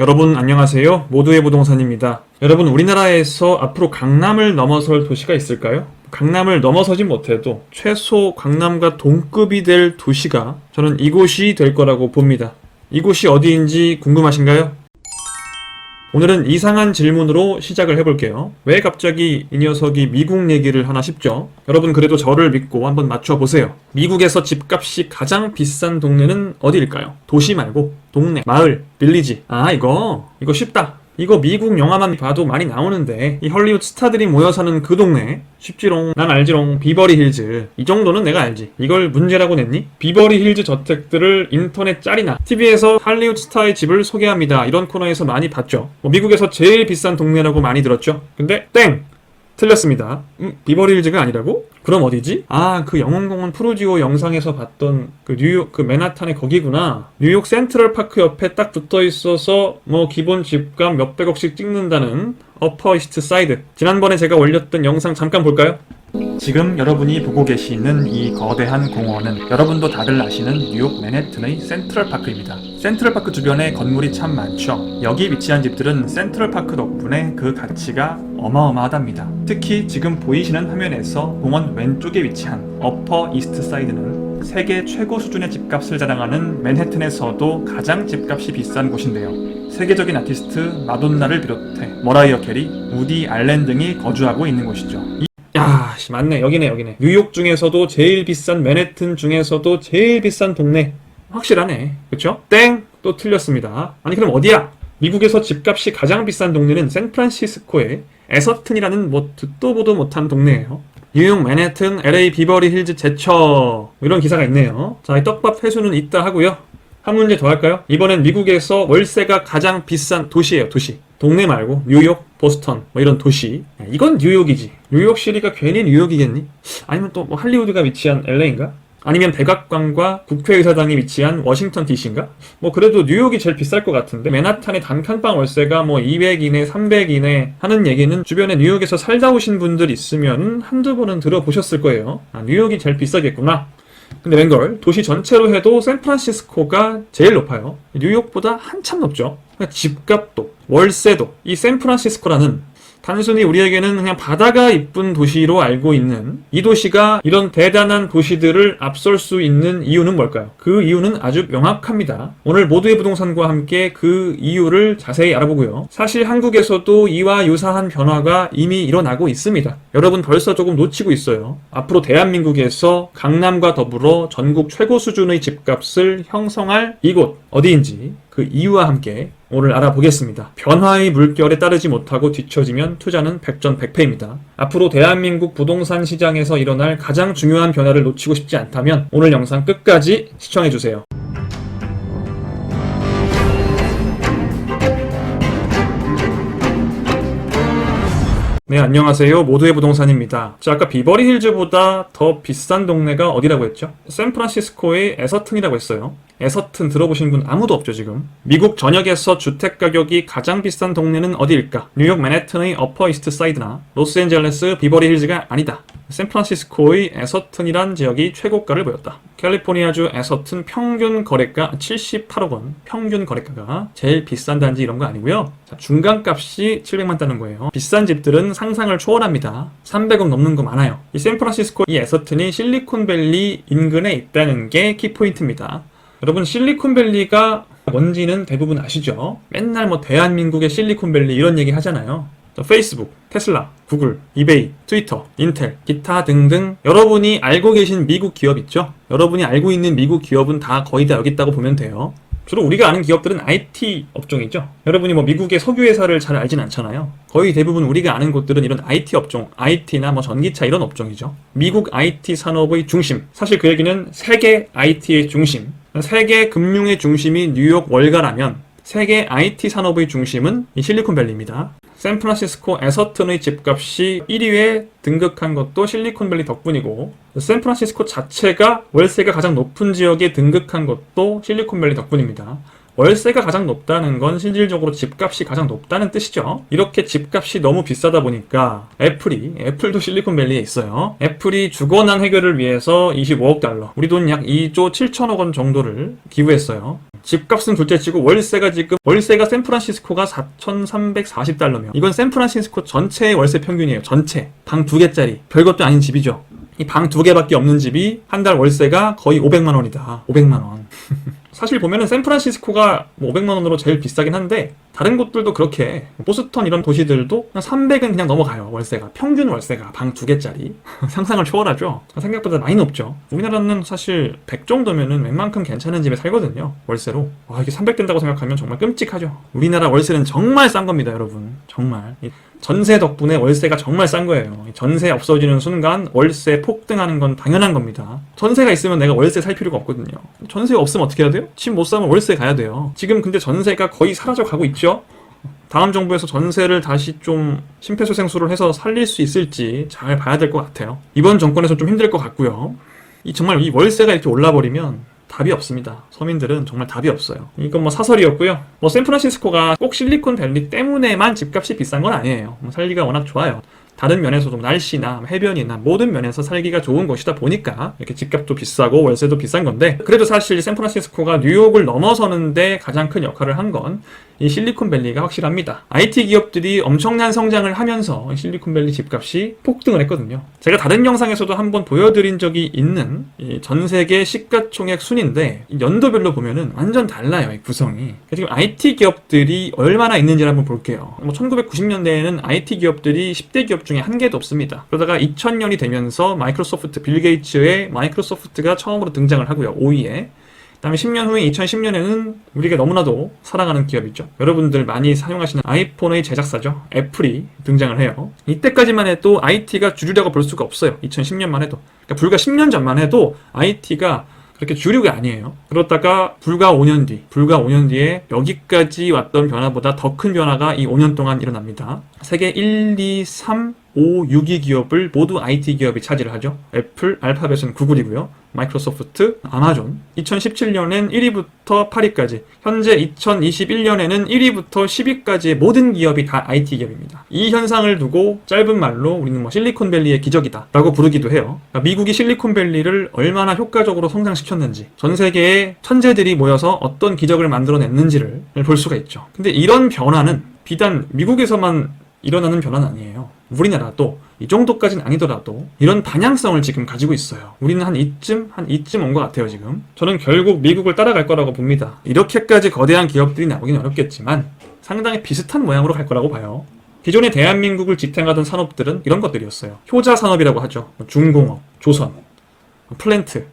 여러분 안녕하세요. 모두의 부동산입니다. 여러분 우리나라에서 앞으로 강남을 넘어설 도시가 있을까요? 강남을 넘어서지 못해도 최소 강남과 동급이 될 도시가 저는 이곳이 될 거라고 봅니다. 이곳이 어디인지 궁금하신가요? 오늘은 이상한 질문으로 시작을 해볼게요. 왜 갑자기 이 녀석이 미국 얘기를 하나 싶죠? 여러분 그래도 저를 믿고 한번 맞춰보세요. 미국에서 집값이 가장 비싼 동네는 어디일까요? 도시 말고 동네, 마을, 빌리지. 이거 쉽다. 이거 미국 영화만 봐도 많이 나오는데 이 헐리우드 스타들이 모여 사는 그 동네 쉽지롱. 난 알지롱. 비버리 힐즈. 이 정도는 내가 알지. 이걸 문제라고 냈니? 비버리 힐즈 저택들을 인터넷 짤이나 TV에서 할리우드 스타의 집을 소개합니다. 이런 코너에서 많이 봤죠. 미국에서 제일 비싼 동네라고 많이 들었죠. 근데 땡! 틀렸습니다. 비버리 힐즈가 아니라고? 그럼 어디지? 그 영웅공원 프로지오 영상에서 봤던 그 뉴욕 그 맨하탄의 거기구나. 뉴욕 센트럴 파크 옆에 딱 붙어 있어서 기본 집값 몇백억씩 찍는다는 어퍼 이스트 사이드. 지난번에 제가 올렸던 영상 잠깐 볼까요? 지금 여러분이 보고 계시는 이 거대한 공원은 여러분도 다들 아시는 뉴욕 맨해튼의 센트럴파크입니다. 센트럴파크 주변에 건물이 참 많죠. 여기 위치한 집들은 센트럴파크 덕분에 그 가치가 어마어마하답니다. 특히 지금 보이시는 화면에서 공원 왼쪽에 위치한 어퍼 이스트 사이드는 세계 최고 수준의 집값을 자랑하는 맨해튼에서도 가장 집값이 비싼 곳인데요. 세계적인 아티스트 마돈나를 비롯해 머라이어 캐리, 우디 알렌 등이 거주하고 있는 곳이죠. 맞네. 여기네. 뉴욕 중에서도 제일 비싼 맨해튼 중에서도 제일 비싼 동네. 확실하네. 그쵸? 땡! 또 틀렸습니다. 그럼 어디야? 미국에서 집값이 가장 비싼 동네는 샌프란시스코의 에서튼이라는 듣도 보도 못한 동네예요. 뉴욕 맨해튼, LA 비버리 힐즈 제처 이런 기사가 있네요. 자, 이 떡밥 회수는 있다 하고요. 한 문제 더 할까요? 이번엔 미국에서 월세가 가장 비싼 도시예요. 도시. 동네 말고 뉴욕, 보스턴 이런 도시. 이건 뉴욕이지. 뉴욕시리가 괜히 뉴욕이겠니? 아니면 또 할리우드가 위치한 LA인가? 아니면 백악관과 국회의사당이 위치한 워싱턴 DC인가? 그래도 뉴욕이 제일 비쌀 것 같은데 맨하탄의 단칸방 월세가 200 이내, 300 이내 하는 얘기는 주변에 뉴욕에서 살다 오신 분들 있으면 한두 번은 들어보셨을 거예요. 뉴욕이 제일 비싸겠구나. 근데 웬걸 도시 전체로 해도 샌프란시스코가 제일 높아요. 뉴욕보다 한참 높죠. 집값도 월세도 이 샌프란시스코라는 단순히 우리에게는 그냥 바다가 이쁜 도시로 알고 있는 이 도시가 이런 대단한 도시들을 앞설 수 있는 이유는 뭘까요? 그 이유는 아주 명확합니다. 오늘 모두의 부동산과 함께 그 이유를 자세히 알아보고요. 사실 한국에서도 이와 유사한 변화가 이미 일어나고 있습니다. 여러분 벌써 조금 놓치고 있어요. 앞으로 대한민국에서 강남과 더불어 전국 최고 수준의 집값을 형성할 이곳 어디인지 그 이유와 함께 오늘 알아보겠습니다. 변화의 물결에 따르지 못하고 뒤처지면 투자는 백전백패입니다. 앞으로 대한민국 부동산 시장에서 일어날 가장 중요한 변화를 놓치고 싶지 않다면 오늘 영상 끝까지 시청해주세요. 네, 안녕하세요. 모두의 부동산입니다. 아까 비버리 힐즈보다 더 비싼 동네가 어디라고 했죠? 샌프란시스코의 에서튼이라고 했어요. 에서튼 들어보신 분 아무도 없죠, 지금? 미국 전역에서 주택 가격이 가장 비싼 동네는 어디일까? 뉴욕 맨해튼의 어퍼 이스트 사이드나 로스앤젤레스 비버리 힐즈가 아니다. 샌프란시스코의 에서튼이란 지역이 최고가를 보였다. 캘리포니아주 에서튼 평균 거래가 78억 원. 평균 거래가가 제일 비싼 단지 이런 거 아니고요. 중간값이 700만 따는 거예요. 비싼 집들은 상상을 초월합니다. 300억 넘는 거 많아요. 이 샌프란시스코 이 에서튼이 실리콘밸리 인근에 있다는 게 키포인트입니다. 여러분 실리콘밸리가 뭔지는 대부분 아시죠? 맨날 대한민국의 실리콘밸리 이런 얘기 하잖아요. 페이스북, 테슬라, 구글, 이베이, 트위터, 인텔, 기타 등등 여러분이 알고 계신 미국 기업 있죠? 여러분이 알고 있는 미국 기업은 다 거의 다 여기 있다고 보면 돼요. 주로 우리가 아는 기업들은 IT 업종이죠. 여러분이 미국의 석유회사를 잘 알진 않잖아요. 거의 대부분 우리가 아는 곳들은 이런 IT 업종, IT나 전기차 이런 업종이죠. 미국 IT 산업의 중심. 사실 그 얘기는 세계 IT의 중심. 세계 금융의 중심이 뉴욕 월가라면 세계 IT 산업의 중심은 이 실리콘밸리입니다. 샌프란시스코 에서튼의 집값이 1위에 등극한 것도 실리콘밸리 덕분이고 샌프란시스코 자체가 월세가 가장 높은 지역에 등극한 것도 실리콘밸리 덕분입니다. 월세가 가장 높다는 건 실질적으로 집값이 가장 높다는 뜻이죠. 이렇게 집값이 너무 비싸다 보니까 애플도 실리콘밸리에 있어요. 애플이 주거난 해결을 위해서 25억 달러, 우리 돈 약 2조 7천억 원 정도를 기부했어요. 집값은 둘째치고 월세가 샌프란시스코가 4,340달러며 이건 샌프란시스코 전체의 월세 평균이에요. 전체 방 2개짜리 별것도 아닌 집이죠. 이 방 2개밖에 없는 집이 한 달 월세가 거의 500만 원이다. 500만 원. 사실 보면은 샌프란시스코가 500만 원으로 제일 비싸긴 한데 다른 곳들도 그렇게, 보스턴 이런 도시들도 그냥 300은 그냥 넘어가요. 월세가, 평균 월세가 방 2개짜리. 상상을 초월하죠. 생각보다 많이 높죠. 우리나라는 사실 100 정도면은 웬만큼 괜찮은 집에 살거든요, 월세로. 와, 이게 300 된다고 생각하면 정말 끔찍하죠. 우리나라 월세는 정말 싼 겁니다, 여러분. 정말 전세 덕분에 월세가 정말 싼 거예요. 전세 없어지는 순간 월세 폭등하는 건 당연한 겁니다. 전세가 있으면 내가 월세 살 필요가 없거든요. 전세가 없으면 어떻게 해야 돼요? 집 못 사면 월세 가야 돼요. 지금 근데 전세가 거의 사라져 가고 있죠? 다음 정부에서 전세를 다시 좀 심폐소생술을 해서 살릴 수 있을지 잘 봐야 될 것 같아요. 이번 정권에서 좀 힘들 것 같고요. 정말 이 월세가 이렇게 올라버리면 답이 없습니다. 서민들은 정말 답이 없어요. 이건 사설이었고요. 샌프란시스코가 꼭 실리콘밸리 때문에만 집값이 비싼 건 아니에요. 살기가 워낙 좋아요. 다른 면에서도 날씨나 해변이나 모든 면에서 살기가 좋은 곳이다 보니까 이렇게 집값도 비싸고 월세도 비싼 건데, 그래도 사실 샌프란시스코가 뉴욕을 넘어서는데 가장 큰 역할을 한 건 이 실리콘밸리가 확실합니다. IT 기업들이 엄청난 성장을 하면서 실리콘밸리 집값이 폭등을 했거든요. 제가 다른 영상에서도 한번 보여드린 적이 있는 이 전 세계 시가총액 순인데 연도별로 보면은 완전 달라요, 이 구성이. 지금 IT 기업들이 얼마나 있는지를 한번 볼게요. 1990년대에는 IT 기업들이 10대 기업 중에 한 개도 없습니다. 그러다가 2000년이 되면서 마이크로소프트, 빌 게이츠의 마이크로소프트가 처음으로 등장을 하고요, 5위에. 그다음에 10년 후에 2010년에는 우리가 너무나도 사랑하는 기업이죠. 여러분들 많이 사용하시는 아이폰의 제작사죠. 애플이 등장을 해요. 이때까지만 해도 IT가 주류라고 볼 수가 없어요. 2010년만 해도. 그러니까 불과 10년 전만 해도 IT가 그렇게 주류가 아니에요. 그러다가 불과 5년 뒤에 여기까지 왔던 변화보다 더 큰 변화가 이 5년 동안 일어납니다. 세계 1, 2, 3, 5, 6위 기업을 모두 IT 기업이 차지를 하죠. 애플, 알파벳은 구글이고요. 마이크로소프트, 아마존. 2017년엔 1위부터 8위까지, 현재 2021년에는 1위부터 10위까지의 모든 기업이 다 IT 기업입니다. 이 현상을 두고 짧은 말로 우리는 실리콘밸리의 기적이다 라고 부르기도 해요. 그러니까 미국이 실리콘밸리를 얼마나 효과적으로 성장시켰는지, 전 세계의 천재들이 모여서 어떤 기적을 만들어냈는지를 볼 수가 있죠. 근데 이런 변화는 비단 미국에서만 일어나는 변화는 아니에요. 우리나라도 이 정도까지는 아니더라도 이런 방향성을 지금 가지고 있어요. 우리는 한 이쯤 온 것 같아요, 지금. 저는 결국 미국을 따라갈 거라고 봅니다. 이렇게까지 거대한 기업들이 나오긴 어렵겠지만 상당히 비슷한 모양으로 갈 거라고 봐요. 기존의 대한민국을 지탱하던 산업들은 이런 것들이었어요. 효자 산업이라고 하죠. 중공업, 조선,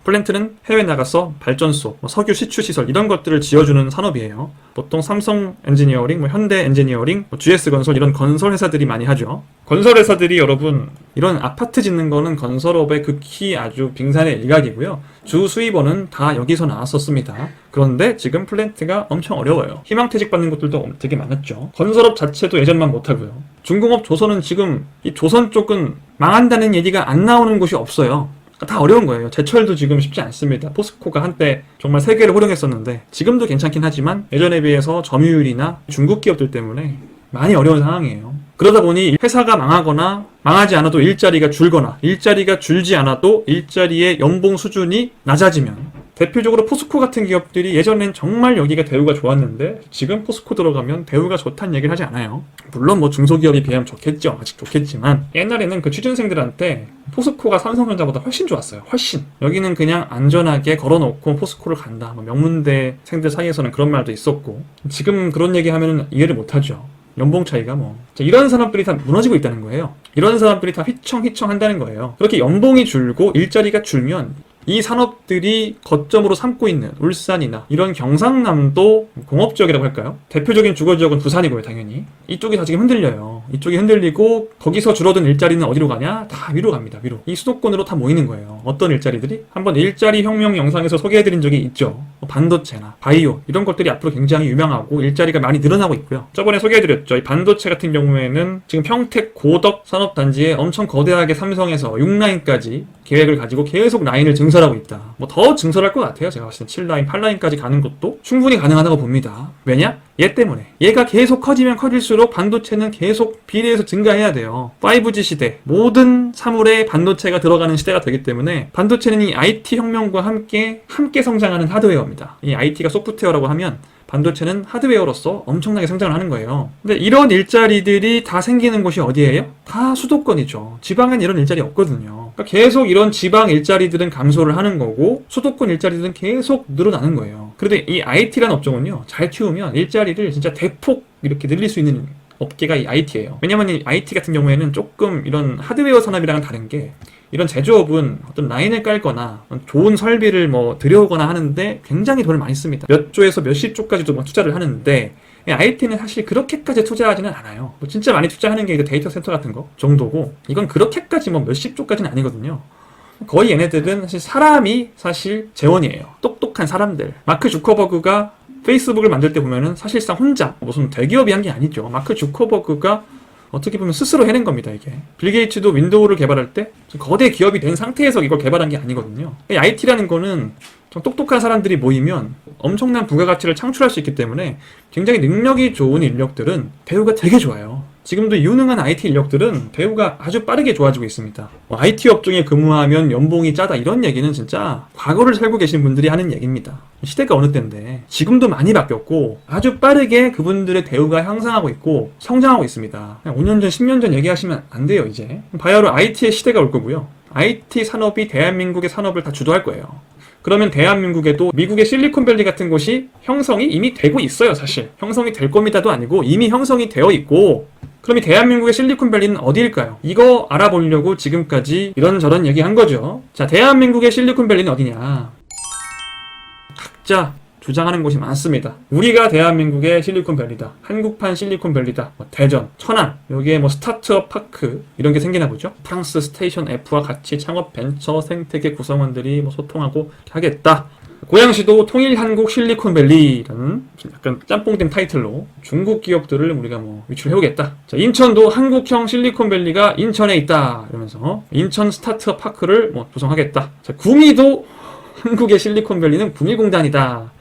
플랜트는 해외 나가서 발전소, 석유 시추 시설 이런 것들을 지어주는 산업이에요. 보통 삼성 엔지니어링, 현대 엔지니어링, GS 건설 이런 건설 회사들이 많이 하죠. 건설 회사들이 여러분 이런 아파트 짓는 거는 건설업의 극히 아주 빙산의 일각이고요. 주 수입원은 다 여기서 나왔었습니다. 그런데 지금 플랜트가 엄청 어려워요. 희망퇴직 받는 곳들도 되게 많았죠. 건설업 자체도 예전만 못하고요. 중공업, 조선은 지금 이 조선 쪽은 망한다는 얘기가 안 나오는 곳이 없어요. 다 어려운 거예요. 제철도 지금 쉽지 않습니다. 포스코가 한때 정말 세계를 호령했었는데 지금도 괜찮긴 하지만 예전에 비해서 점유율이나 중국 기업들 때문에 많이 어려운 상황이에요. 그러다 보니 회사가 망하거나 망하지 않아도 일자리가 줄거나 일자리가 줄지 않아도 일자리의 연봉 수준이 낮아지면, 대표적으로 포스코 같은 기업들이 예전엔 정말 여기가 대우가 좋았는데 지금 포스코 들어가면 대우가 좋다는 얘기를 하지 않아요. 물론 중소기업이 비하면 좋겠죠. 아직 좋겠지만 옛날에는 그 취준생들한테 포스코가 삼성전자보다 훨씬 좋았어요. 훨씬. 여기는 그냥 안전하게 걸어놓고 포스코를 간다. 명문대생들 사이에서는 그런 말도 있었고, 지금 그런 얘기하면 이해를 못하죠. 연봉 차이가 이런 산업들이 다 무너지고 있다는 거예요. 이런 산업들이 다 휘청휘청 한다는 거예요. 그렇게 연봉이 줄고 일자리가 줄면 이 산업들이 거점으로 삼고 있는 울산이나 이런 경상남도 공업 지역이라고 할까요? 대표적인 주거 지역은 부산이고요, 당연히. 이쪽이 다 지금 흔들려요. 이쪽이 흔들리고 거기서 줄어든 일자리는 어디로 가냐? 다 위로 갑니다, 위로. 이 수도권으로 다 모이는 거예요. 어떤 일자리들이? 한번 일자리 혁명 영상에서 소개해드린 적이 있죠. 반도체나 바이오 이런 것들이 앞으로 굉장히 유명하고 일자리가 많이 늘어나고 있고요. 저번에 소개해드렸죠. 이 반도체 같은 경우에는 지금 평택 고덕 산업단지에 엄청 거대하게 삼성에서 6라인까지 계획을 가지고 계속 라인을 증설하고 있다. 뭐 더 증설할 것 같아요. 제가 봤을 때 7라인, 8라인까지 가는 것도 충분히 가능하다고 봅니다. 왜냐? 얘 때문에. 얘가 계속 커지면 커질수록 반도체는 계속 비례해서 증가해야 돼요. 5G 시대, 모든 사물에 반도체가 들어가는 시대가 되기 때문에 반도체는 이 IT 혁명과 함께 성장하는 하드웨어입니다. 이 IT가 소프트웨어라고 하면 반도체는 하드웨어로서 엄청나게 성장을 하는 거예요. 근데 이런 일자리들이 다 생기는 곳이 어디예요? 다 수도권이죠. 지방엔 이런 일자리 없거든요. 그러니까 계속 이런 지방 일자리들은 감소를 하는 거고 수도권 일자리들은 계속 늘어나는 거예요. 그런데 이 IT라는 업종은요, 잘 키우면 일자리를 진짜 대폭 이렇게 늘릴 수 있는 업계가 이 IT예요. 왜냐면 이 IT 같은 경우에는 조금 이런 하드웨어 산업이랑은 다른 게 이런 제조업은 어떤 라인을 깔거나 좋은 설비를 뭐 들여오거나 하는데 굉장히 돈을 많이 씁니다. 몇 조에서 몇십 조까지도 막 투자를 하는데 IT는 사실 그렇게까지 투자하지는 않아요. 뭐 진짜 많이 투자하는 게 데이터 센터 같은 거 정도고 이건 그렇게까지 뭐 몇십 조까지는 아니거든요. 거의 얘네들은 사실 사람이 사실 재원이에요. 똑똑한 사람들. 마크 주커버그가 페이스북을 만들 때 보면은 사실상 혼자 무슨 대기업이 한 게 아니죠. 마크 주커버그가 어떻게 보면 스스로 해낸 겁니다, 이게. 빌 게이츠도 윈도우를 개발할 때 거대 기업이 된 상태에서 이걸 개발한 게 아니거든요. IT라는 거는 좀 똑똑한 사람들이 모이면 엄청난 부가가치를 창출할 수 있기 때문에 굉장히 능력이 좋은 인력들은 대우가 되게 좋아요. 지금도 유능한 IT 인력들은 대우가 아주 빠르게 좋아지고 있습니다. IT 업종에 근무하면 연봉이 짜다 이런 얘기는 진짜 과거를 살고 계신 분들이 하는 얘기입니다. 시대가 어느 때인데 지금도 많이 바뀌었고 아주 빠르게 그분들의 대우가 향상하고 있고 성장하고 있습니다. 5년 전, 10년 전 얘기하시면 안 돼요, 이제. 바야흐로 IT의 시대가 올 거고요. IT 산업이 대한민국의 산업을 다 주도할 거예요. 그러면 대한민국에도 미국의 실리콘밸리 같은 곳이 형성이 이미 되고 있어요, 사실. 형성이 될 겁니다도 아니고 이미 형성이 되어 있고 그럼 이 대한민국의 실리콘밸리는 어디일까요? 이거 알아보려고 지금까지 이런저런 얘기한 거죠. 자, 대한민국의 실리콘밸리는 어디냐? 각자 주장하는 곳이 많습니다. 우리가 대한민국의 실리콘밸리다. 한국판 실리콘밸리다. 대전, 천안, 여기에 뭐 스타트업 파크 이런 게 생기나 보죠. 프랑스 스테이션 F와 같이 창업 벤처 생태계 구성원들이 뭐 소통하고 하겠다. 고양시도 통일한국 실리콘밸리라는 약간 짬뽕된 타이틀로 중국 기업들을 우리가 뭐 유출해오겠다. 자, 인천도 한국형 실리콘밸리가 인천에 있다. 이러면서 인천 스타트업 파크를 뭐 구성하겠다. 자, 구미도 한국의 실리콘밸리는 구미공단이다.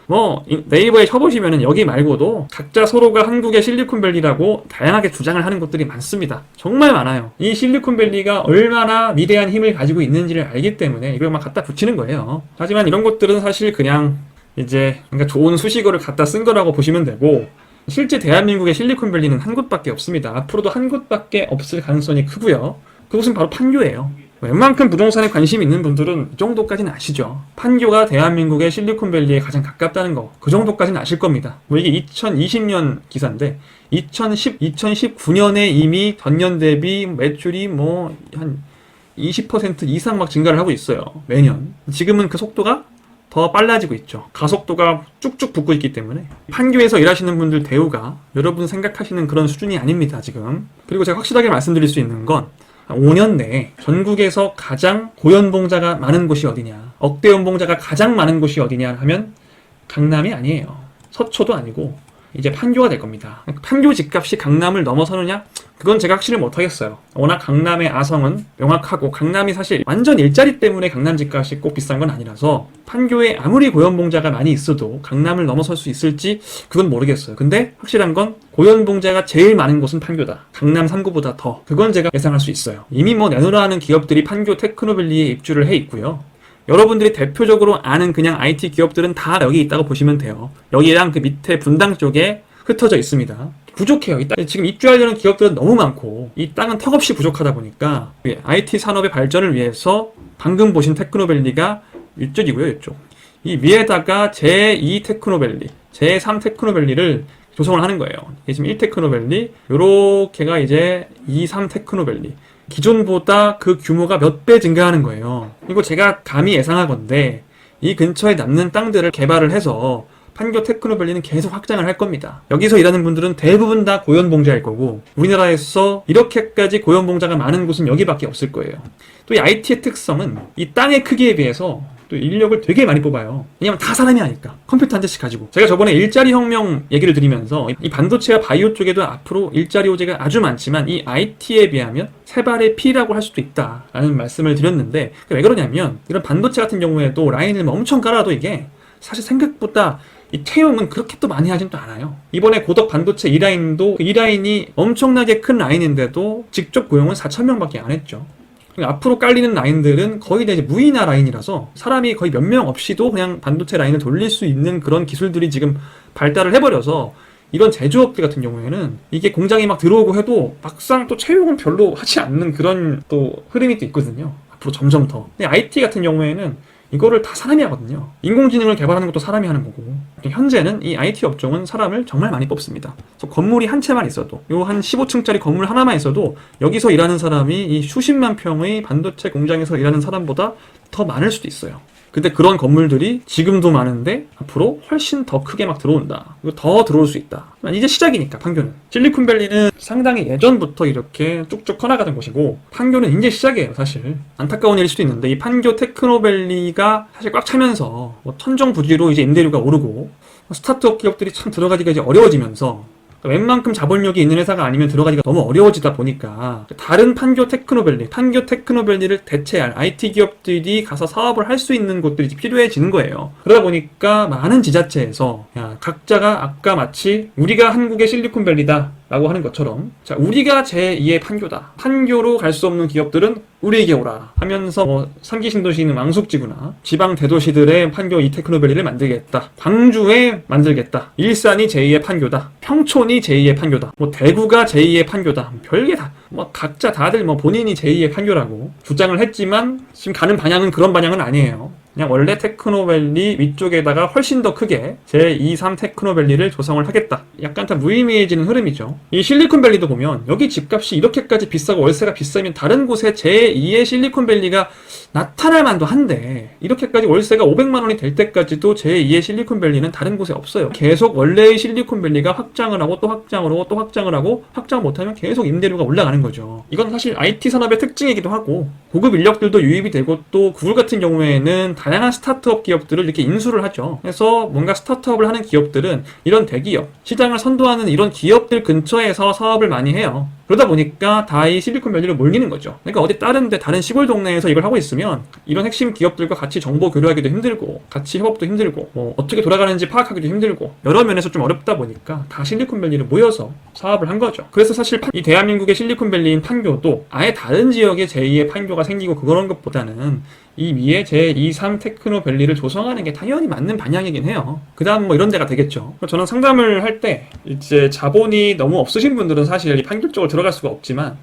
뭐 네이버에 쳐보시면은 여기 말고도 각자 서로가 한국의 실리콘밸리라고 다양하게 주장을 하는 곳들이 많습니다. 정말 많아요. 이 실리콘밸리가 얼마나 위대한 힘을 가지고 있는지를 알기 때문에 이걸 막 갖다 붙이는 거예요. 하지만 이런 것들은 사실 그냥 이제 그러니까 좋은 수식어를 갖다 쓴 거라고 보시면 되고 실제 대한민국의 실리콘밸리는 한 곳밖에 없습니다. 앞으로도 한 곳밖에 없을 가능성이 크고요. 그곳은 바로 판교예요. 웬만큼 부동산에 관심 있는 분들은 이 정도까지는 아시죠. 판교가 대한민국의 실리콘밸리에 가장 가깝다는 거, 그 정도까지는 아실 겁니다. 뭐 이게 2020년 기사인데 2019년에 이미 전년 대비 매출이 뭐 한 20% 이상 막 증가를 하고 있어요, 매년. 지금은 그 속도가 더 빨라지고 있죠. 가속도가 쭉쭉 붙고 있기 때문에 판교에서 일하시는 분들 대우가 여러분 생각하시는 그런 수준이 아닙니다, 지금. 그리고 제가 확실하게 말씀드릴 수 있는 건 5년 내에 전국에서 가장 고연봉자가 많은 곳이 어디냐, 억대 연봉자가 가장 많은 곳이 어디냐 하면 강남이 아니에요. 서초도 아니고 이제 판교가 될 겁니다. 판교 집값이 강남을 넘어서느냐? 그건 제가 확실히 못하겠어요. 워낙 강남의 아성은 명확하고 강남이 사실 완전 일자리 때문에 강남 집값이 꼭 비싼 건 아니라서 판교에 아무리 고연봉자가 많이 있어도 강남을 넘어설 수 있을지 그건 모르겠어요. 근데 확실한 건 고연봉자가 제일 많은 곳은 판교다. 강남 3구보다 더. 그건 제가 예상할 수 있어요. 이미 뭐 내놓으라는 기업들이 판교 테크노밸리에 입주를 해 있고요. 여러분들이 대표적으로 아는 그냥 IT 기업들은 다 여기 있다고 보시면 돼요. 여기랑 그 밑에 분당 쪽에 흩어져 있습니다. 부족해요. 지금 입주하려는 기업들은 너무 많고 이 땅은 턱없이 부족하다 보니까 IT 산업의 발전을 위해서 방금 보신 테크노밸리가 이쪽이고요. 이쪽. 이 위에다가 제2 테크노밸리, 제3 테크노밸리를 조성을 하는 거예요. 이게 지금 1 테크노밸리, 요렇게가 이제 2, 3 테크노밸리. 기존보다 그 규모가 몇 배 증가하는 거예요. 이거 제가 감히 예상하건데 이 근처에 남는 땅들을 개발을 해서 판교 테크노밸리는 계속 확장을 할 겁니다. 여기서 일하는 분들은 대부분 다 고연봉자일 거고 우리나라에서 이렇게까지 고연봉자가 많은 곳은 여기밖에 없을 거예요. 또 이 IT의 특성은 이 땅의 크기에 비해서 또 인력을 되게 많이 뽑아요. 왜냐면 다 사람이 하니까. 컴퓨터 한 대씩 가지고. 제가 저번에 일자리 혁명 얘기를 드리면서 이 반도체와 바이오 쪽에도 앞으로 일자리 호재가 아주 많지만 이 IT에 비하면 세 발의 피라고 할 수도 있다라는 말씀을 드렸는데, 왜 그러냐면 이런 반도체 같은 경우에도 라인을 엄청 깔아도 이게 사실 생각보다 이 채용은 그렇게 또 많이 하진 또 않아요. 이번에 고덕 반도체 2라인도 이 라인이 엄청나게 큰 라인인데도 직접 고용은 4,000명밖에 안 했죠. 앞으로 깔리는 라인들은 거의 다 이제 무인화 라인이라서 사람이 거의 몇 명 없이도 그냥 반도체 라인을 돌릴 수 있는 그런 기술들이 지금 발달을 해버려서 이런 제조업들 같은 경우에는 이게 공장이 막 들어오고 해도 막상 또 채용은 별로 하지 않는 그런 또 흐름이 또 있거든요. 앞으로 점점 더. 근데 IT 같은 경우에는 이거를 다 사람이 하거든요. 인공지능을 개발하는 것도 사람이 하는 거고. 현재는 이 IT 업종은 사람을 정말 많이 뽑습니다. 그래서 건물이 한 채만 있어도, 요 한 15층짜리 건물 하나만 있어도 여기서 일하는 사람이 이 수십만 평의 반도체 공장에서 일하는 사람보다 더 많을 수도 있어요. 근데 그런 건물들이 지금도 많은데 앞으로 훨씬 더 크게 막 들어온다. 그리고 더 들어올 수 있다. 이제 시작이니까 판교는. 실리콘밸리는 상당히 예전부터 이렇게 쭉쭉 커나가던 곳이고 판교는 이제 시작이에요. 사실 안타까운 일일 수도 있는데 이 판교 테크노밸리가 사실 꽉 차면서 뭐 천정부지로 이제 임대료가 오르고 스타트업 기업들이 참 들어가기가 이제 어려워지면서 웬만큼 자본력이 있는 회사가 아니면 들어가기가 너무 어려워지다 보니까 다른 판교 테크노밸리를 대체할 IT 기업들이 가서 사업을 할 수 있는 곳들이 필요해지는 거예요. 그러다 보니까 많은 지자체에서 각자가 아까 마치 우리가 한국의 실리콘밸리다 라고 하는 것처럼 자, 우리가 제2의 판교다. 판교로 갈 수 없는 기업들은 우리에게 오라 하면서 뭐 3기 신도시는 왕숙지구나 지방 대도시들의 판교 이 테크노밸리를 만들겠다. 광주에 만들겠다. 일산이 제2의 판교다. 평촌이 제2의 판교다. 뭐 대구가 제2의 판교다. 별게 다 뭐 각자 다들 뭐 본인이 제2의 판교라고 주장을 했지만 지금 가는 방향은 그런 방향은 아니에요. 그냥 원래 테크노밸리 위쪽에다가 훨씬 더 크게 제2, 3 테크노밸리를 조성을 하겠다. 약간 다 무의미해지는 흐름이죠. 이 실리콘밸리도 보면 여기 집값이 이렇게까지 비싸고 월세가 비싸면 다른 곳에 제2의 실리콘밸리가 나타날 만도 한데 이렇게까지 월세가 500만 원이 될 때까지도 제2의 실리콘밸리는 다른 곳에 없어요. 계속 원래의 실리콘밸리가 확장을 하고 또 확장을 하고 또 확장을 하고 확장 못하면 계속 임대료가 올라가는 거죠. 이건 사실 IT 산업의 특징이기도 하고 고급 인력들도 유입이 되고 또 구글 같은 경우에는 다양한 스타트업 기업들을 이렇게 인수를 하죠. 그래서 뭔가 스타트업을 하는 기업들은 이런 대기업, 시장을 선도하는 이런 기업들 근처에서 사업을 많이 해요. 그러다 보니까 다 이 실리콘밸리로 몰리는 거죠. 그러니까 어디 다른 시골 동네에서 이걸 하고 있으면 이런 핵심 기업들과 같이 정보 교류하기도 힘들고 같이 협업도 힘들고 뭐 어떻게 돌아가는지 파악하기도 힘들고 여러 면에서 좀 어렵다 보니까 다 실리콘밸리로 모여서 사업을 한 거죠. 그래서 사실 이 대한민국의 실리콘밸리인 판교도 아예 다른 지역에 제2의 판교가 생기고 그런 것보다는 이 위에 제2, 3 테크노밸리를 조성하는 게 당연히 맞는 방향이긴 해요. 그 다음 뭐 이런 데가 되겠죠. 저는 상담을 할 때 이제 자본이 너무 없으신 분들은 사실 이 판교 쪽으로 들어갈 수가 없지만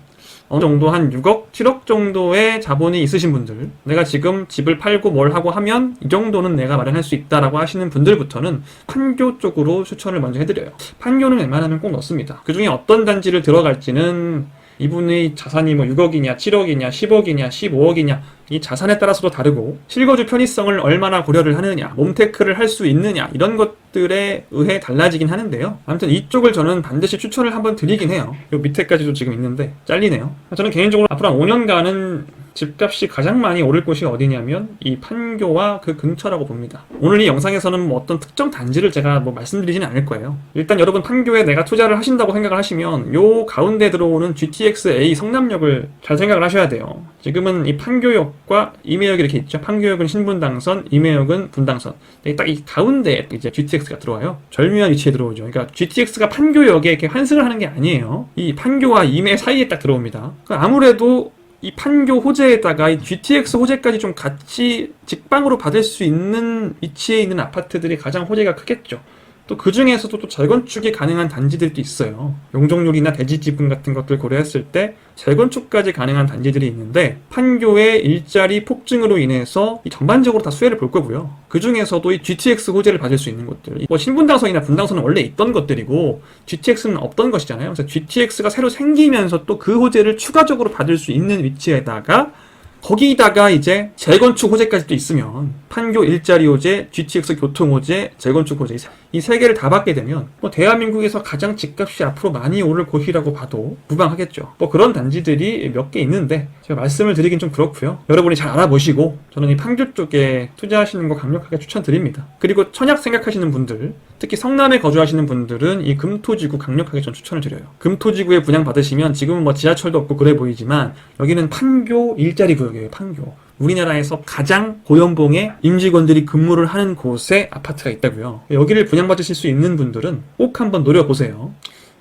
어느 정도 한 6억, 7억 정도의 자본이 있으신 분들, 내가 지금 집을 팔고 뭘 하고 하면 이 정도는 내가 마련할 수 있다라고 하시는 분들부터는 판교 쪽으로 추천을 먼저 해드려요. 판교는 웬만하면 꼭 넣습니다. 그 중에 어떤 단지를 들어갈지는 이분의 자산이 뭐 6억이냐, 7억이냐, 10억이냐, 15억이냐 이 자산에 따라서도 다르고 실거주 편의성을 얼마나 고려를 하느냐, 몸테크를 할 수 있느냐 이런 것들에 의해 달라지긴 하는데요. 아무튼 이쪽을 저는 반드시 추천을 한번 드리긴 해요. 요 밑에까지도 지금 있는데 잘리네요. 저는 개인적으로 앞으로 한 5년간은 집값이 가장 많이 오를 곳이 어디냐면 이 판교와 그 근처라고 봅니다. 오늘 이 영상에서는 뭐 어떤 특정 단지를 제가 뭐 말씀드리지는 않을 거예요. 일단 여러분 판교에 내가 투자를 하신다고 생각을 하시면 요 가운데 들어오는 GTX-A 성남역을 잘 생각을 하셔야 돼요. 지금은 이 판교역과 임해역이 이렇게 있죠. 판교역은 신분당선, 임해역은 분당선. 딱 이 가운데에 이제 GTX가 들어와요. 절묘한 위치에 들어오죠. 그러니까 GTX가 판교역에 이렇게 환승을 하는 게 아니에요. 이 판교와 임해 사이에 딱 들어옵니다. 아무래도 이 판교 호재에다가 이 GTX 호재까지 좀 같이 직방으로 받을 수 있는 위치에 있는 아파트들이 가장 호재가 크겠죠. 또 그 중에서도 또 재건축이 가능한 단지들도 있어요. 용적률이나 대지 지분 같은 것들 고려했을 때 재건축까지 가능한 단지들이 있는데 판교의 일자리 폭증으로 인해서 전반적으로 다 수혜를 볼 거고요. 그 중에서도 이 GTX 호재를 받을 수 있는 곳들, 뭐 신분당선이나 분당선은 원래 있던 것들이고 GTX는 없던 것이잖아요. 그래서 GTX가 새로 생기면서 또 그 호재를 추가적으로 받을 수 있는 위치에다가 거기다가 이제 재건축 호재까지 또 있으면 판교 일자리 호재, GTX 교통 호재, 재건축 호재 이 세 개를 다 받게 되면 뭐 대한민국에서 가장 집값이 앞으로 많이 오를 곳이라고 봐도 무방하겠죠. 뭐 그런 단지들이 몇 개 있는데 제가 말씀을 드리긴 좀 그렇고요. 여러분이 잘 알아보시고 저는 이 판교 쪽에 투자하시는 거 강력하게 추천드립니다. 그리고 청약 생각하시는 분들, 특히 성남에 거주하시는 분들은 이 금토지구 강력하게 전 추천을 드려요. 금토지구에 분양 받으시면 지금은 뭐 지하철도 없고 그래 보이지만 여기는 판교 일자리 구역이에요. 판교. 우리나라에서 가장 고연봉의 임직원들이 근무를 하는 곳에 아파트가 있다고요. 여기를 분양받으실 수 있는 분들은 꼭 한번 노려보세요.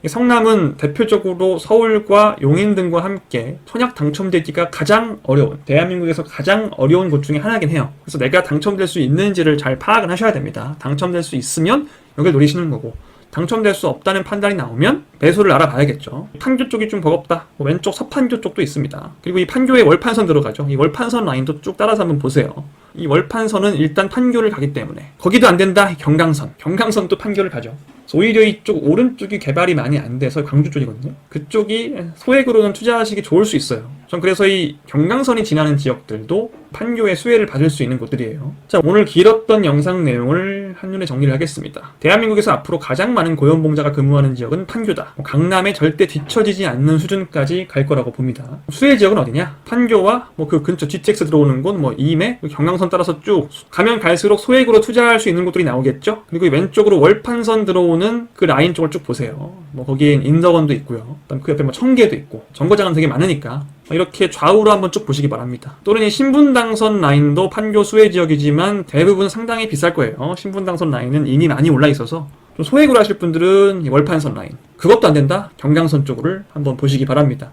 성남은 대표적으로 서울과 용인 등과 함께 청약 당첨되기가 가장 어려운, 대한민국에서 가장 어려운 곳 중에 하나긴 해요. 그래서 내가 당첨될 수 있는지를 잘 파악을 하셔야 됩니다. 당첨될 수 있으면 여기를 노리시는 거고, 당첨될 수 없다는 판단이 나오면 매수를 알아봐야겠죠. 판교 쪽이 좀 버겁다. 왼쪽 서판교 쪽도 있습니다. 그리고 이 판교에 월판선 들어가죠. 이 월판선 라인도 쭉 따라서 한번 보세요. 이 월판선은 일단 판교를 가기 때문에 거기도 안 된다. 경강선. 경강선도 판교를 가죠. 오히려 이쪽 오른쪽이 개발이 많이 안 돼서 광주 쪽이거든요. 그쪽이 소액으로는 투자하시기 좋을 수 있어요. 전 그래서 이 경강선이 지나는 지역들도 판교의 수혜를 받을 수 있는 곳들이에요. 자, 오늘 길었던 영상 내용을 한눈에 정리를 하겠습니다. 대한민국에서 앞으로 가장 많은 고연봉자가 근무하는 지역은 판교다. 강남에 절대 뒤처지지 않는 수준까지 갈 거라고 봅니다. 수혜 지역은 어디냐? 판교와 뭐 그 근처 GTX 들어오는 곳, 뭐 이매, 경강선 따라서 쭉 가면 갈수록 소액으로 투자할 수 있는 곳들이 나오겠죠. 그리고 왼쪽으로 월판선 들어오는 그 라인 쪽을 쭉 보세요. 뭐 거기엔 인덕원도 있고요. 그다음 그 옆에 뭐 청계도 있고 정거장은 되게 많으니까 이렇게 좌우로 한번 쭉 보시기 바랍니다. 또는 이 신분당선 라인도 판교 수혜 지역이지만 대부분 상당히 비쌀 거예요. 신분당선 라인은 이미 많이 올라 있어서 좀 소액으로 하실 분들은 이 월판선 라인, 그것도 안 된다? 경강선 쪽을 한번 보시기 바랍니다.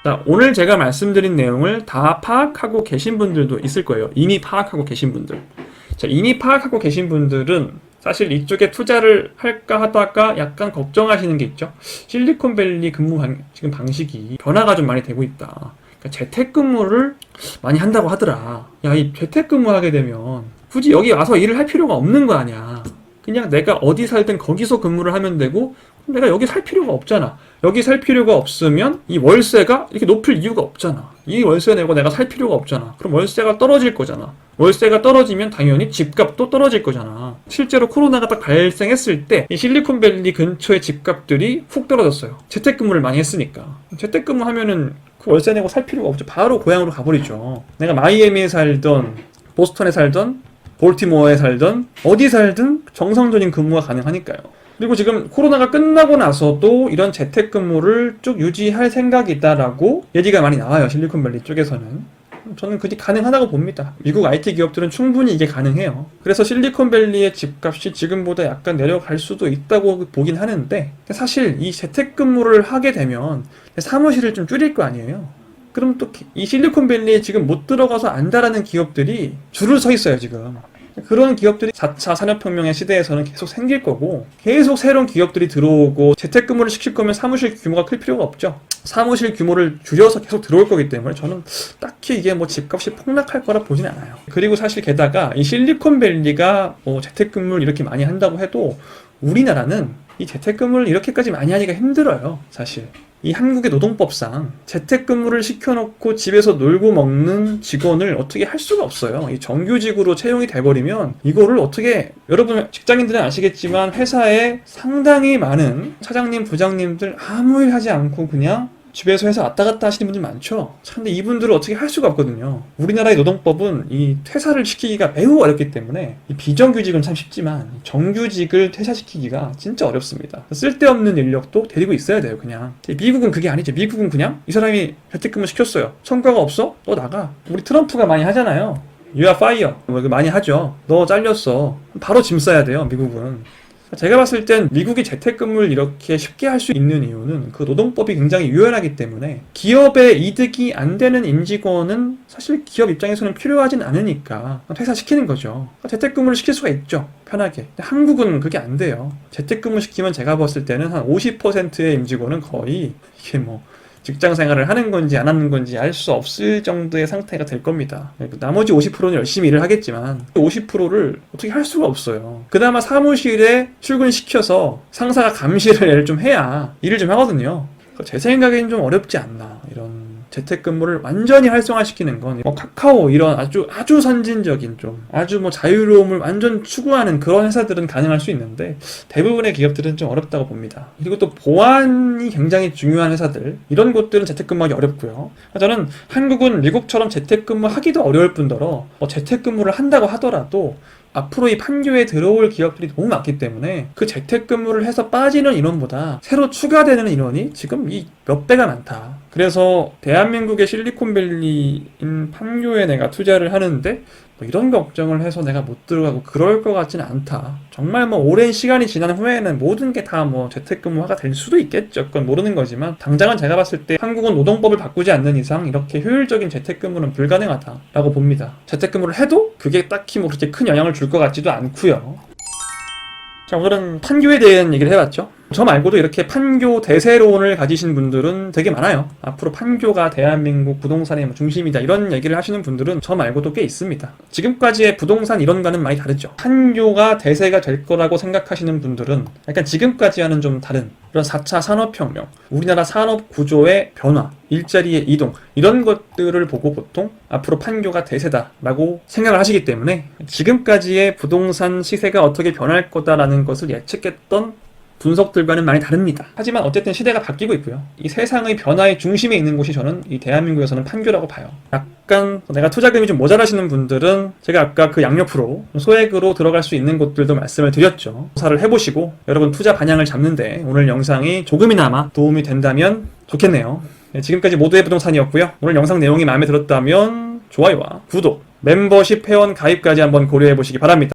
자, 오늘 제가 말씀드린 내용을 다 파악하고 계신 분들도 있을 거예요. 이미 파악하고 계신 분들. 자, 이미 파악하고 계신 분들은 사실 이쪽에 투자를 할까 하다가 약간 걱정하시는 게 있죠. 실리콘밸리 근무 지금 방식이 변화가 좀 많이 되고 있다. 그러니까 재택근무를 많이 한다고 하더라. 야, 이 재택근무 하게 되면 굳이 여기 와서 일을 할 필요가 없는 거 아니야. 그냥 내가 어디 살든 거기서 근무를 하면 되고, 내가 여기 살 필요가 없잖아. 여기 살 필요가 없으면 이 월세가 이렇게 높을 이유가 없잖아. 이 월세 내고 내가 살 필요가 없잖아. 그럼 월세가 떨어질 거잖아. 월세가 떨어지면 당연히 집값도 떨어질 거잖아. 실제로 코로나가 딱 발생했을 때 이 실리콘밸리 근처의 집값들이 훅 떨어졌어요. 재택근무를 많이 했으니까. 재택근무 하면은 그 월세 내고 살 필요가 없죠. 바로 고향으로 가버리죠. 내가 마이애미에 살던, 보스턴에 살던, 볼티모어에 살던, 어디 살든 정상적인 근무가 가능하니까요. 그리고 지금 코로나가 끝나고 나서도 이런 재택근무를 쭉 유지할 생각이다라고 얘기가 많이 나와요. 실리콘밸리 쪽에서는. 저는 그게 가능하다고 봅니다. 미국 IT 기업들은 충분히 이게 가능해요. 그래서 실리콘밸리의 집값이 지금보다 약간 내려갈 수도 있다고 보긴 하는데, 사실 이 재택근무를 하게 되면 사무실을 좀 줄일 거 아니에요. 그럼 또 이 실리콘밸리에 지금 못 들어가서 안다라는 기업들이 줄을 서 있어요, 지금. 그런 기업들이 4차 산업혁명의 시대에서는 계속 생길 거고, 계속 새로운 기업들이 들어오고, 재택근무를 시킬 거면 사무실 규모가 클 필요가 없죠. 사무실 규모를 줄여서 계속 들어올 거기 때문에 저는 딱히 이게 뭐 집값이 폭락할 거라 보진 않아요. 그리고 사실 게다가 이 실리콘밸리가 뭐 재택근무를 이렇게 많이 한다고 해도 우리나라는 이 재택근무를 이렇게까지 많이 하기가 힘들어요, 사실. 이 한국의 노동법상 재택근무를 시켜놓고 집에서 놀고 먹는 직원을 어떻게 할 수가 없어요. 이 정규직으로 채용이 돼버리면 이거를 어떻게, 여러분 직장인들은 아시겠지만 회사에 상당히 많은 차장님, 부장님들 아무 일 하지 않고 그냥 집에서 회사 왔다 갔다 하시는 분들 많죠. 근데 이분들을 어떻게 할 수가 없거든요. 우리나라의 노동법은 이 퇴사를 시키기가 매우 어렵기 때문에, 이 비정규직은 참 쉽지만 정규직을 퇴사시키기가 진짜 어렵습니다. 쓸데없는 인력도 데리고 있어야 돼요, 그냥. 미국은 그게 아니죠. 미국은 그냥 이 사람이 재택근무 시켰어요. 성과가 없어? 너 나가. 우리 트럼프가 많이 하잖아요. You are fire. 뭐 이거 많이 하죠. 너 잘렸어. 바로 짐 싸야 돼요, 미국은. 제가 봤을 땐 미국이 재택근무를 이렇게 쉽게 할 수 있는 이유는 그 노동법이 굉장히 유연하기 때문에, 기업의 이득이 안 되는 임직원은 사실 기업 입장에서는 필요하진 않으니까 퇴사시키는 거죠. 재택근무를 시킬 수가 있죠, 편하게. 근데 한국은 그게 안 돼요. 재택근무 시키면 제가 봤을 때는 한 50%의 임직원은 거의 이게 뭐 직장 생활을 하는 건지 안 하는 건지 알 수 없을 정도의 상태가 될 겁니다. 나머지 50%는 열심히 일을 하겠지만 50%를 어떻게 할 수가 없어요. 그나마 사무실에 출근시켜서 상사가 감시를 좀 해야 일을 좀 하거든요. 제 생각에는 좀 어렵지 않나, 이런 재택근무를 완전히 활성화시키는 건 뭐 카카오 이런 아주 선진적인 좀 아주 뭐 자유로움을 완전 추구하는 그런 회사들은 가능할 수 있는데 대부분의 기업들은 좀 어렵다고 봅니다. 그리고 또 보안이 굉장히 중요한 회사들 이런 곳들은 재택근무하기 어렵고요. 저는 한국은 미국처럼 재택근무하기도 어려울 뿐더러 재택근무를 한다고 하더라도 앞으로 이 판교에 들어올 기업들이 너무 많기 때문에 그 재택근무를 해서 빠지는 인원보다 새로 추가되는 인원이 지금 이 몇 배가 많다. 그래서 대한민국의 실리콘밸리인 판교에 내가 투자를 하는데 이런 걱정을 해서 내가 못 들어가고 그럴 것 같지는 않다. 정말 오랜 시간이 지난 후에는 모든 게 다 재택근무화가 될 수도 있겠죠. 그건 모르는 거지만 당장은 제가 봤을 때 한국은 노동법을 바꾸지 않는 이상 이렇게 효율적인 재택근무는 불가능하다라고 봅니다. 재택근무를 해도 그게 딱히 그렇게 큰 영향을 줄 것 같지도 않고요. 자, 오늘은 판교에 대한 얘기를 해봤죠. 저 말고도 이렇게 판교 대세론을 가지신 분들은 되게 많아요. 앞으로 판교가 대한민국 부동산의 중심이다 이런 얘기를 하시는 분들은 저 말고도 꽤 있습니다. 지금까지의 부동산 이론과는 많이 다르죠. 판교가 대세가 될 거라고 생각하시는 분들은 약간 지금까지와는 좀 다른 그런 4차 산업혁명, 우리나라 산업 구조의 변화, 일자리의 이동 이런 것들을 보고 보통 앞으로 판교가 대세다라고 생각을 하시기 때문에 지금까지의 부동산 시세가 어떻게 변할 거다라는 것을 예측했던 분석들과는 많이 다릅니다. 하지만 어쨌든 시대가 바뀌고 있고요. 이 세상의 변화의 중심에 있는 곳이 저는 이 대한민국에서는 판교라고 봐요. 약간 내가 투자금이 좀 모자라시는 분들은 제가 아까 그 양옆으로 소액으로 들어갈 수 있는 곳들도 말씀을 드렸죠. 조사를 해보시고 여러분 투자 방향을 잡는데 오늘 영상이 조금이나마 도움이 된다면 좋겠네요. 네, 지금까지 모두의 부동산이었고요. 오늘 영상 내용이 마음에 들었다면 좋아요와 구독, 멤버십 회원 가입까지 한번 고려해 보시기 바랍니다.